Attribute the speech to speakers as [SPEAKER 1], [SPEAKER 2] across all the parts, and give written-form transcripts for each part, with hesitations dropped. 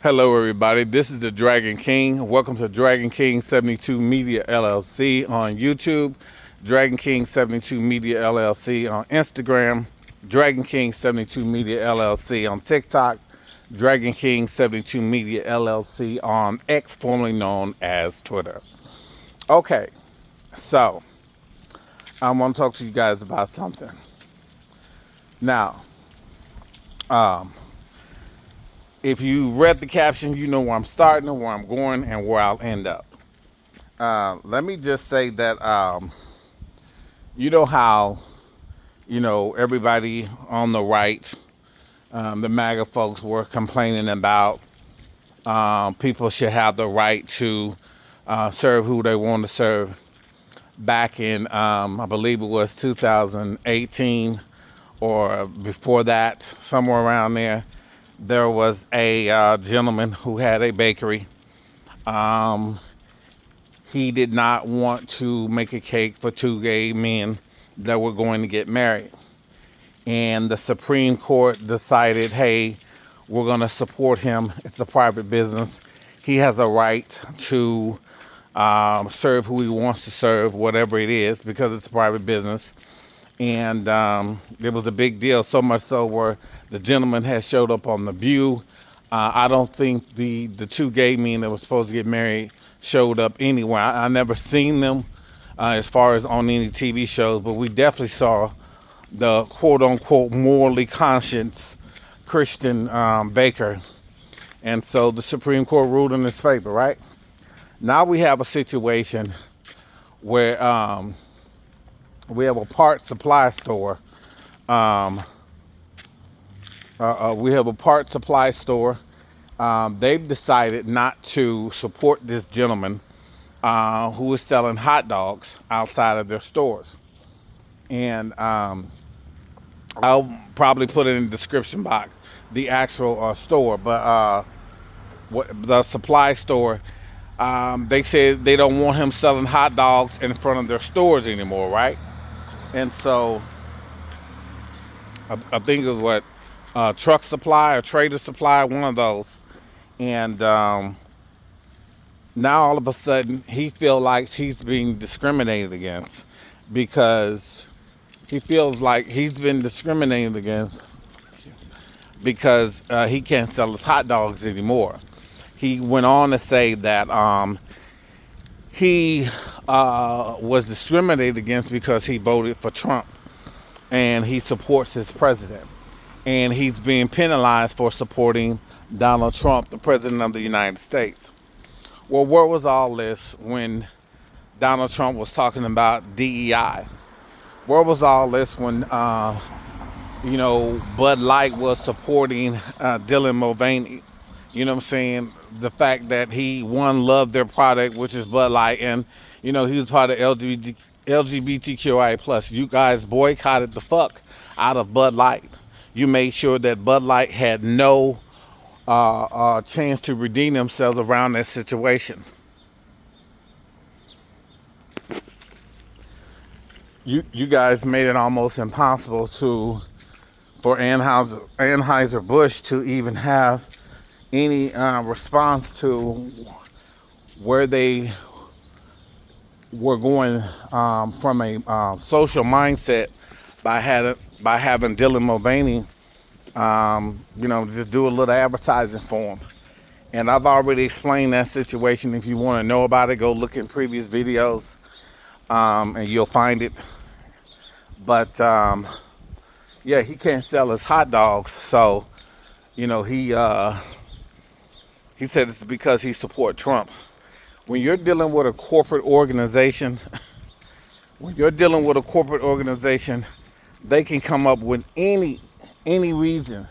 [SPEAKER 1] Hello, everybody. This is the Dragon King. Welcome to Dragon King 72 Media LLC on YouTube, Dragon King 72 Media LLC on Instagram, Dragon King 72 Media LLC on TikTok, Dragon King 72 Media LLC on X, formerly known as Twitter. Okay, so I want to talk to you guys about something. Now, um, if you read the caption, you know where I'm starting, where I'm going, and where I'll end up. Let me just say that you know how everybody on the right, the MAGA folks, were complaining about people should have the right to serve who they want to serve. Back in, I believe it was 2018 or before that, somewhere around there, there was a gentleman who had a bakery. Um, he did not want to make a cake for two gay men that were going to get married. And the Supreme Court decided, hey, we're going to support him. It's a private business. He has a right to serve who he wants to serve, whatever it is, because it's a private business. And it was a big deal, so much so where the gentleman had showed up on The View. I don't think the two gay men that were supposed to get married showed up anywhere. I never seen them as far as on any TV shows, but we definitely saw the quote-unquote morally conscious Christian baker. And so the Supreme Court ruled in his favor, right? Now we have a situation where we have a part supply store. We have a part supply store. They've decided not to support this gentleman who is selling hot dogs outside of their stores. And I'll probably put it in the description box, the actual store. But the supply store, they said they don't want him selling hot dogs in front of their stores anymore, right? And so I think it was Truck Supply or Trader Supply, one of those. And now all of a sudden he feels like he's being discriminated against because he feels like he's been discriminated against because he can't sell his hot dogs anymore. He went on to say that he was discriminated against because he voted for Trump and he supports his president. And he's being penalized for supporting Donald Trump, the president of the United States. Well, where was all this when Donald Trump was talking about DEI? Where was all this when, Bud Light was supporting Dylan Mulvaney? You know what I'm saying? The fact that one, loved their product, which is Bud Light, and, he was part of LGBTQI plus. You guys boycotted the fuck out of Bud Light. You made sure that Bud Light had no chance to redeem themselves around that situation. You guys made it almost impossible for Anheuser-Busch to even have any response to where they were going from a social mindset by having Dylan Mulvaney, just do a little advertising for him. And I've already explained that situation. If you want to know about it, go look in previous videos, and you'll find it. But he can't sell his hot dogs, so he said it's because he supports Trump. When you're dealing with a corporate organization, they can come up with any reason,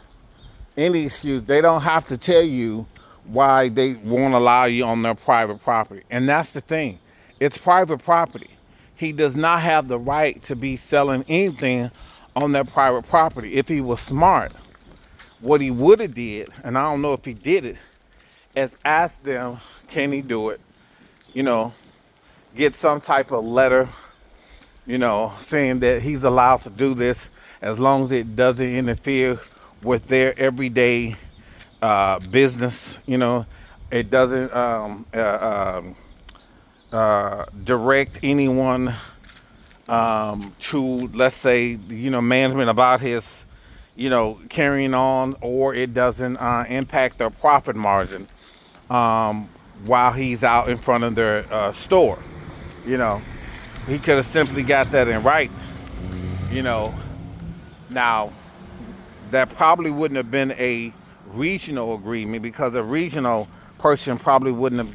[SPEAKER 1] any excuse. They don't have to tell you why they won't allow you on their private property. And that's the thing. It's private property. He does not have the right to be selling anything on their private property. If he was smart, what he would have did, and I don't know if he did it, is ask them, can he do it? Get some type of letter, saying that he's allowed to do this as long as it doesn't interfere with their everyday business. It doesn't direct anyone to, let's say, management about his, carrying on, or it doesn't impact their profit margin um, while he's out in front of their store. You know, he could have simply got that in writing. You know, now that probably wouldn't have been a regional agreement, because a regional person probably wouldn't have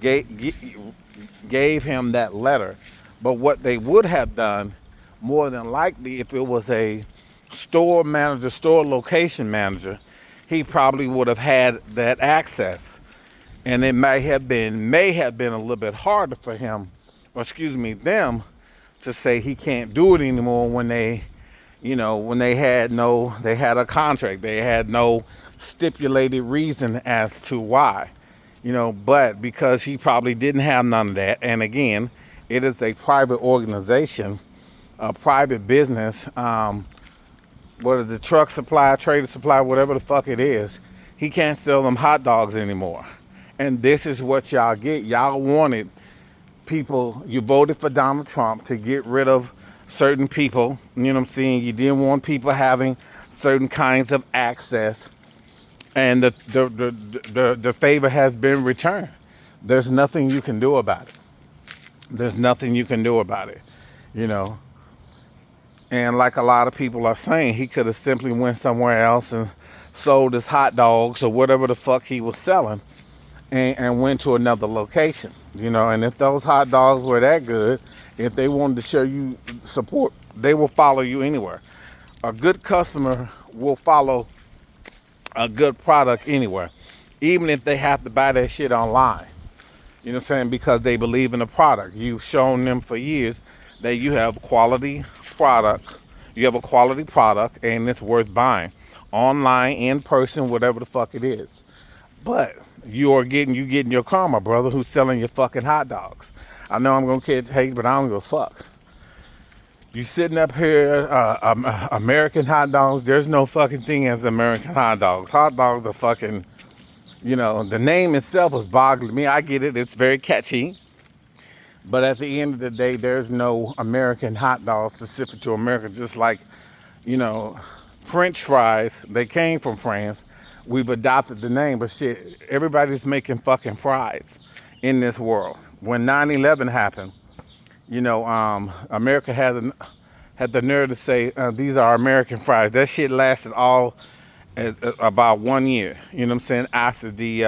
[SPEAKER 1] gave him that letter. But what they would have done, more than likely, if it was a store manager, store location manager, he probably would have had that access. And it may have been a little bit harder for him, or excuse me, them, to say he can't do it anymore when they had a contract, they had no stipulated reason as to why. But because he probably didn't have none of that, and again, it is a private organization, a private business. What is it, truck supply, trailer supply, whatever the fuck it is, he can't sell them hot dogs anymore. And this is what y'all get. Y'all wanted people, you voted for Donald Trump to get rid of certain people. You know what I'm saying? You didn't want people having certain kinds of access. And the favor has been returned. There's nothing you can do about it. There's nothing you can do about it, you know. And like a lot of people are saying, he could have simply went somewhere else and sold his hot dogs or whatever the fuck he was selling, and went to another location, And if those hot dogs were that good, if they wanted to show you support, they will follow you anywhere. A good customer will follow a good product anywhere, even if they have to buy that shit online. You know what I'm saying? Because they believe in the product. You've shown them for years that you have quality product. You have a quality product, and it's worth buying. Online, in person, whatever the fuck it is. But you getting your karma, brother, who's selling your fucking hot dogs. I know I'm gonna catch hate, but I don't give a fuck. You sitting up here, American hot dogs. There's no fucking thing as American hot dogs. Hot dogs are fucking, the name itself is boggling me. I get it. It's very catchy. But at the end of the day, there's no American hot dog specific to America. Just like, French fries, they came from France. We've adopted the name, but shit, everybody's making fucking fries in this world. When 9/11 happened, America had the nerve to say, these are American fries. That shit lasted all about 1 year, you know what I'm saying, after the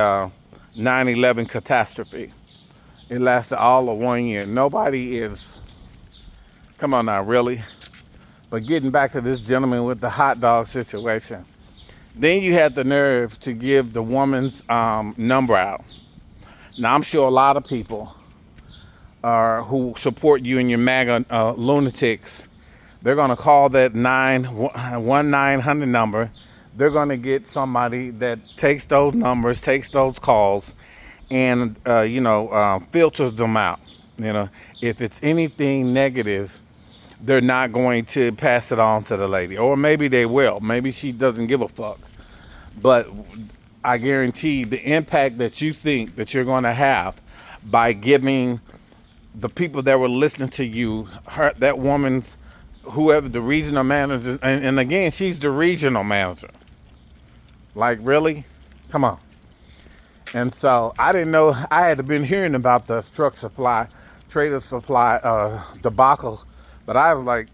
[SPEAKER 1] 9/11 catastrophe. It lasted all of 1 year. Nobody is, come on now, really? But getting back to this gentleman with the hot dog situation, then you had the nerve to give the woman's number out. Now, I'm sure a lot of people who support you and your MAGA lunatics, they're going to call that 900 number. They're going to get somebody that takes those numbers, takes those calls, and, filters them out. If it's anything negative, they're not going to pass it on to the lady. Or maybe they will. Maybe she doesn't give a fuck. But I guarantee the impact that you think that you're going to have by giving the people that were listening to you, that woman's, whoever the regional manager, and again, she's the regional manager. Like, really? Come on. And so I didn't know, I had been hearing about the truck supply, trailer supply debacle, but I was like,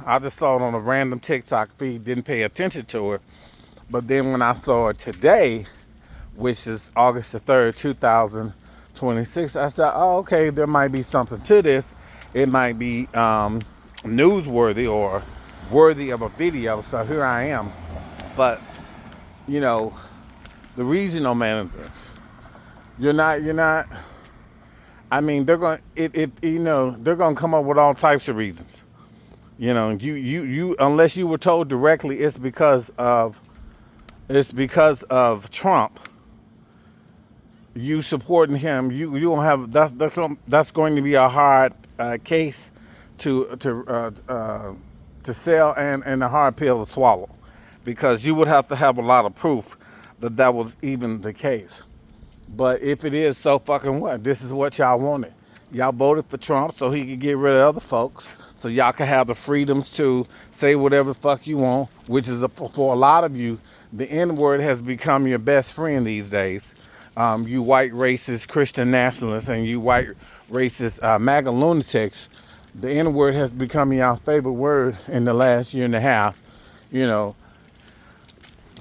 [SPEAKER 1] I just saw it on a random TikTok feed, didn't pay attention to it. But then when I saw it today, which is August the 3rd, 2026, I said, oh, okay, there might be something to this. It might be newsworthy or worthy of a video. So here I am. But, the regional managers, you're not, I mean, they're going, they're going to come up with all types of reasons. You, unless you were told directly, it's because of Trump. You supporting him, you don't have, that's going to be a hard case to sell, and a hard pill to swallow, because you would have to have a lot of proof. that that was even the case. But if it is, so fucking what? This is what y'all wanted. Y'all voted for Trump so he could get rid of other folks, so y'all can have the freedoms to say whatever the fuck you want, which is for a lot of you, the N-word has become your best friend these days. You white racist Christian nationalists and you white racist MAGA lunatics, the N-word has become your favorite word in the last year and a half. You know,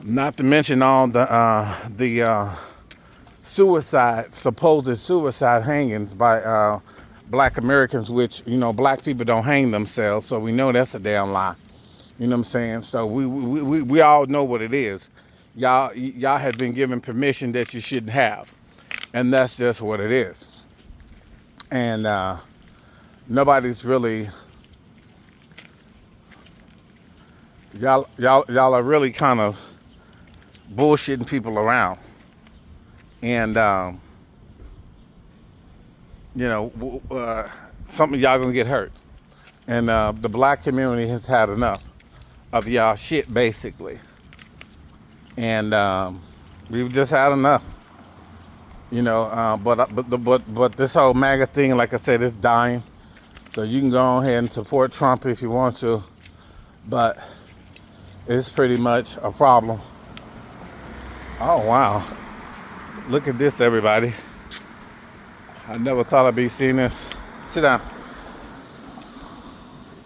[SPEAKER 1] not to mention all the supposed suicide hangings by black Americans, which, black people don't hang themselves, so we know that's a damn lie. You know what I'm saying? So we all know what it is. Y'all have been given permission that you shouldn't have. And that's just what it is. And nobody's really, y'all are really kind of bullshitting people around. And some of y'all gonna get hurt. And the black community has had enough of y'all shit, basically. And we've just had enough. But this whole MAGA thing, like I said, is dying. So you can go ahead and support Trump if you want to, but it's pretty much a problem. Oh wow, look at this, everybody. I never thought I'd be seeing this. Sit down.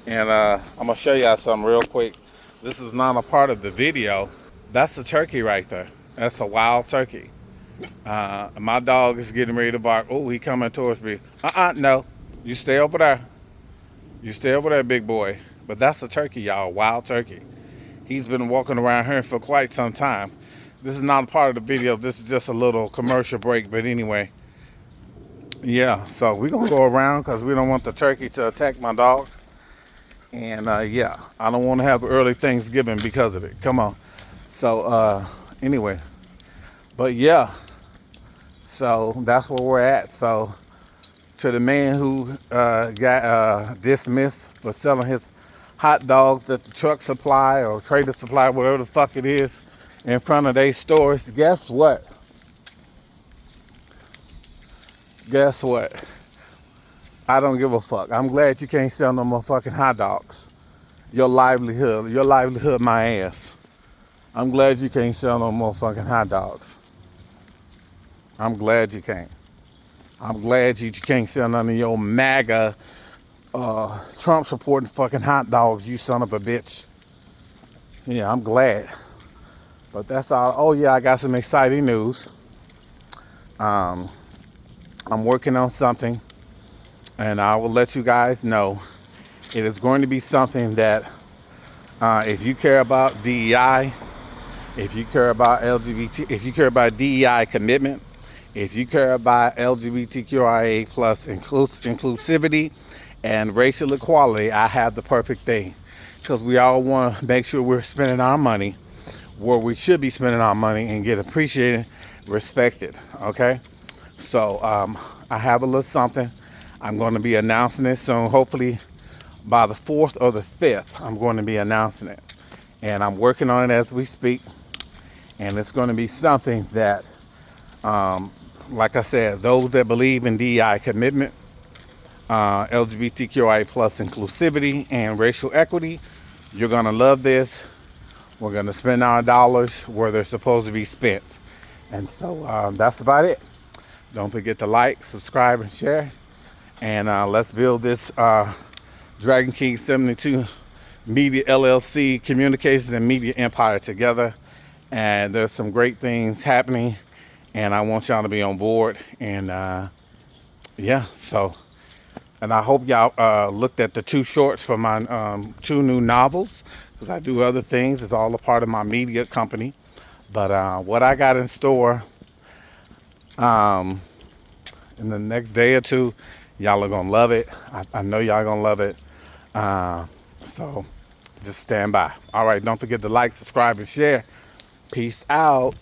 [SPEAKER 1] And I'm gonna show y'all something real quick. This is not a part of the video. That's a turkey right there. That's a wild turkey. My dog is getting ready to bark. Oh, he coming towards me. No. You stay over there. You stay over there, big boy. But that's a turkey, y'all. Wild turkey. He's been walking around here for quite some time. This is not a part of the video. This is just a little commercial break. But anyway, yeah. So we're going to go around because we don't want the turkey to attack my dog. And yeah, I don't want to have early Thanksgiving because of it. Come on. So anyway, but yeah, so that's where we're at. So to the man who got dismissed for selling his hot dogs at the truck supply or trader supply, whatever the fuck it is, in front of their stores, guess what? Guess what? I don't give a fuck. I'm glad you can't sell no more fucking hot dogs. Your livelihood my ass. I'm glad you can't sell no more fucking hot dogs. I'm glad you can't. I'm glad you can't sell none of your MAGA, Trump supporting fucking hot dogs, you son of a bitch. Yeah, I'm glad. But that's all. Oh yeah, I got some exciting news. I'm working on something, and I will let you guys know. It is going to be something that, if you care about DEI, if you care about LGBT, if you care about DEI commitment, if you care about LGBTQIA plus inclusivity and racial equality, I have the perfect thing. Because we all want to make sure we're spending our money where we should be spending our money and get appreciated, respected. Okay? So I have a little something. I'm going to be announcing it soon. Hopefully by the 4th or the 5th, I'm going to be announcing it. And I'm working on it as we speak. And it's going to be something that, like I said, those that believe in DEI commitment, LGBTQIA plus inclusivity and racial equity, you're going to love this. We're going to spend our dollars where they're supposed to be spent. And so that's about it. Don't forget to like, subscribe, and share. And let's build this Dragon King 72 Media L.L.C. communications and media empire together. And there's some great things happening. And I want y'all to be on board. And yeah, so. And I hope y'all looked at the 2 shorts for my 2 new novels. Because I do other things. It's all a part of my media company. But what I got in store in the next day or 2, y'all are going to love it. I know y'all going to love it. So just stand by. All right, don't forget to like, subscribe, and share. Peace out.